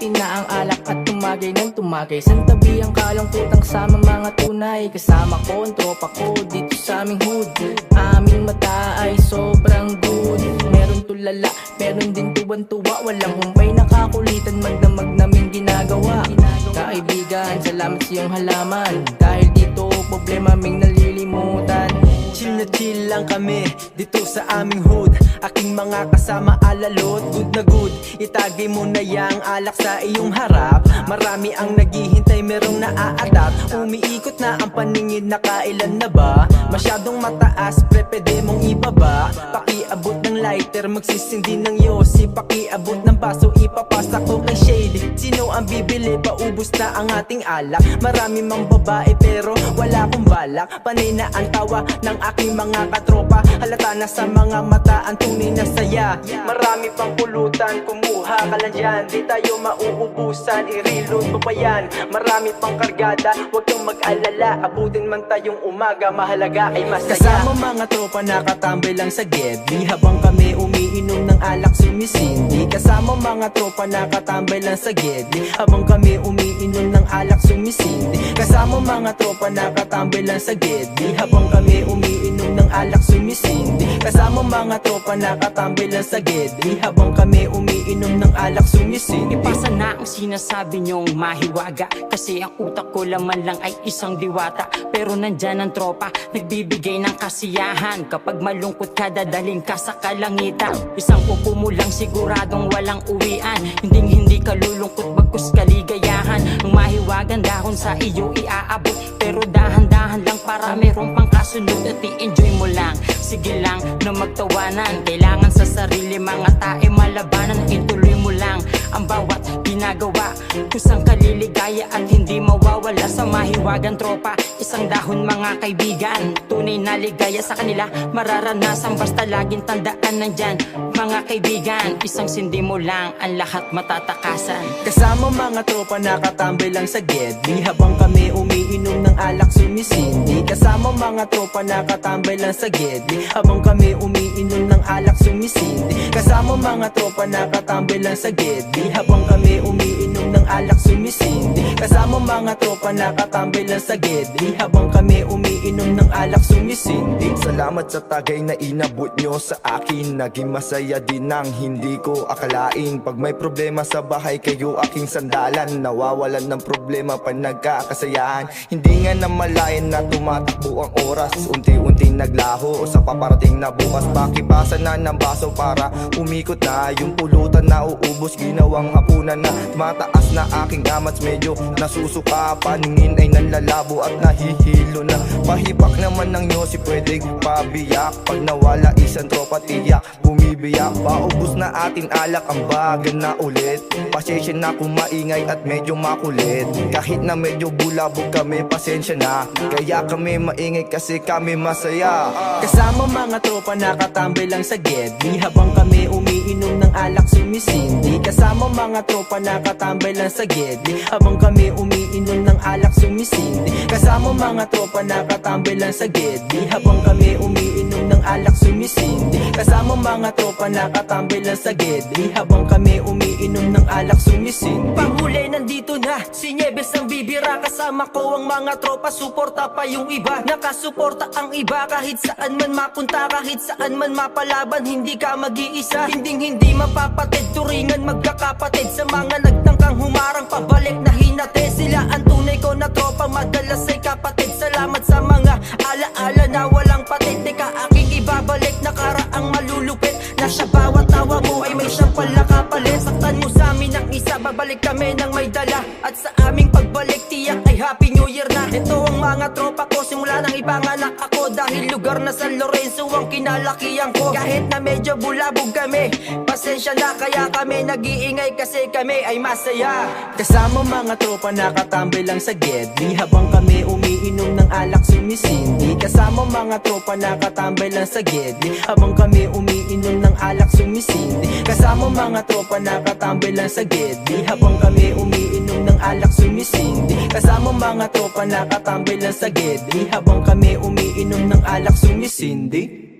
Abutin na ang alak at tumagay ng tumagay. Santabi ang kalungkutang sama mga tunay. Kasama ko ang tropa ko dito sa aming hood. Aming mata ay sobrang good. Meron tulala, meron din tuwan-tuwa. Walang humpay nakakulitan, magdamag naming ginagawa. Kaibigan, salamat sa iyong halaman. Dahil dito problema ming nalilimutan. Chill na chill lang kami dito sa aming hood. Aking mga kasama alalot, good na good. Itagay mo na yang alak sa iyong harap. Marami ang naghihintay, merong naa-adapt. Umiikot na ang paningin, nakailan na ba? Masyadong mataas, pre pwede mong ibaba. Pakiabot ng lighter, magsisindi ng yosi. Pakiabot ng baso, ipapasa ko kay Shade. Sino ang bibili? Paubos na ang ating alak. Marami mang babae pero wala akong balak. Panay na ang tawa ng aking mga katropa. Halata na sa mga mata ang tunay na saya. Marami pang pulutan, kumuha ka lang dyan. Di tayo mauubusan, i-reload mo pa yan. Marami pang kargada, huwag kang mag-alala. Abutin man tayong umaga, mahalaga ay masaya. Kasama mga tropa nakatambay lang sa gedli. Habang kami umiinom ng alak sumisindi. Kasama mga tropa nakatambay lang sa gedli. Habang kami umiinom ng alak sumisindi. Kasama mga tropa nakatambay lang sa gedli. Habang kami umiinom ng alak sumisindi. Kasama mga tropa nakatambay lang sa gedli. Habang kami umiinom ng alak sumisindi. Ipasa na ang sinasabi nyong mahiwaga, kasi ang utak ko laman lang ay isang diwata. Pero nandyan ang tropa, nagbibigay ng kasiyahan. Kapag malungkot ka, dadaling ka sa kalangitan. Isang upo mo lang siguradong walang uwian. Hindi ka lulungkot, bagkus kaligayahan. Ang mahiwagan dahon sa iyo iaabot, pero dahan-dahan lang para meron pang kasunod. At i-enjoy mo lang, sige lang na magtawanan. Kailangan sa sarili mga tae malabanan. Ituloy mo lang ang bawat ginagawa, kusang kaliligaya at hindi mawawala sa mahiwagan tropa. Isang dahon mga kaibigan, tunay na ligaya sa kanila mararanasan. Basta laging tandaan nandyan mga kaibigan. Isang sindi mo lang ang lahat matatakasan. Kasama mga tropa nakatambay lang sa gedli. Habang kami umiinom ng alak sumisindi. Kasama mga tropa nakatambay lang sa gedli. Habang kami umiinom ng alak sumisindi. Kasama mga tropa nakatambay lang sa gedli. Habang kami umiinom ng alak sumisindi. Kasama mga tropa nakatambay lang sa gedli. Habang kami umiinom ng alak sumisindi. Salamat sa tagay na inabot nyo sa akin. Naging masaya din ang hindi ko akalain. Pag may problema sa bahay, kayo aking sandalan. Nawawalan ng problema pa nagkakasayahan. Hindi nga namalayan na tumatakbo ang oras. Unti-unti naglaho sa paparating na bukas. Pakipasa na ng baso para umikot na yung pulutan na uubos. Ginawang hapunan na mataas na aking amats. Medyo nasusuka, paningin ay nanlalabo at nahihilo na. Pahipak naman ng nyosi pwedeng pabiyak. Pag nawala isang tropa tiyak bumibiyak. Paubos na ating alak, ang bagan na ulit. Pasensya na kung maingay at medyo makulit. Kahit na medyo bulabog kami, pasensya na. Kaya kami maingay kasi kami masaya. Kasama mga tropa nakatambay lang sa gedli. Habang kami umiinom ng alak sumisindi. Kasama mga tropa nakatambay lang sa gedli. Habang kami umiinom ng alak sumisindi. Kasama mga tropa nakatambay lang sa gedli. Habang kami umiinom ng alak sumisindi. Kasama mga tropa nakatambay lang sa gedli. Habang kami umiinom ng alak sumisindi. Panghuli nandito na, si Nieves ang bibira. Kasama ko ang mga tropa, suporta pa yung iba. Nakasuporta ang iba kahit saan man mapunta. Kahit saan man mapalaban, hindi ka mag-iisa. Hindi mapapatid, turingan magkakapatid. Sa mga nagtangkang humarang, pabalik na hinate. Sila ang tunay ko na tropa, madalas ay kapatid. Salamat sa mga alaala na walang patid. Teka, aking ibabalik na karaang malulupit. Na sa bawat tawa mo ay may siyang pala kapalit. Saktan mo sa amin ang isa, babalik kami ng may dala. At sa aming pagbalik, tiyak ay Happy New Year na. Ito ang mga tropa ko, simula nang ipanganak ako. Dahil lugar na San Lorenzo ang kinalakihan ko. Kahit na medyo bulabog kami, pasensya na kaya kami nag-iingay kasi kami ay masaya. Kasama mga tropa nakatambay lang sa gedli. Habang kami umiinom ng alak sumisindi. Kasama mga tropa nakatambay lang sa gedli. Habang kami umiinom ng alak sumisindi. Kasama mga tropa nakatambay lang sa gedli. Habang kami umiinom ng alak sumisindi. Kasama mga tropa nakatambay lang sa gedli. Habang kami umiinom ng alak sumisindi.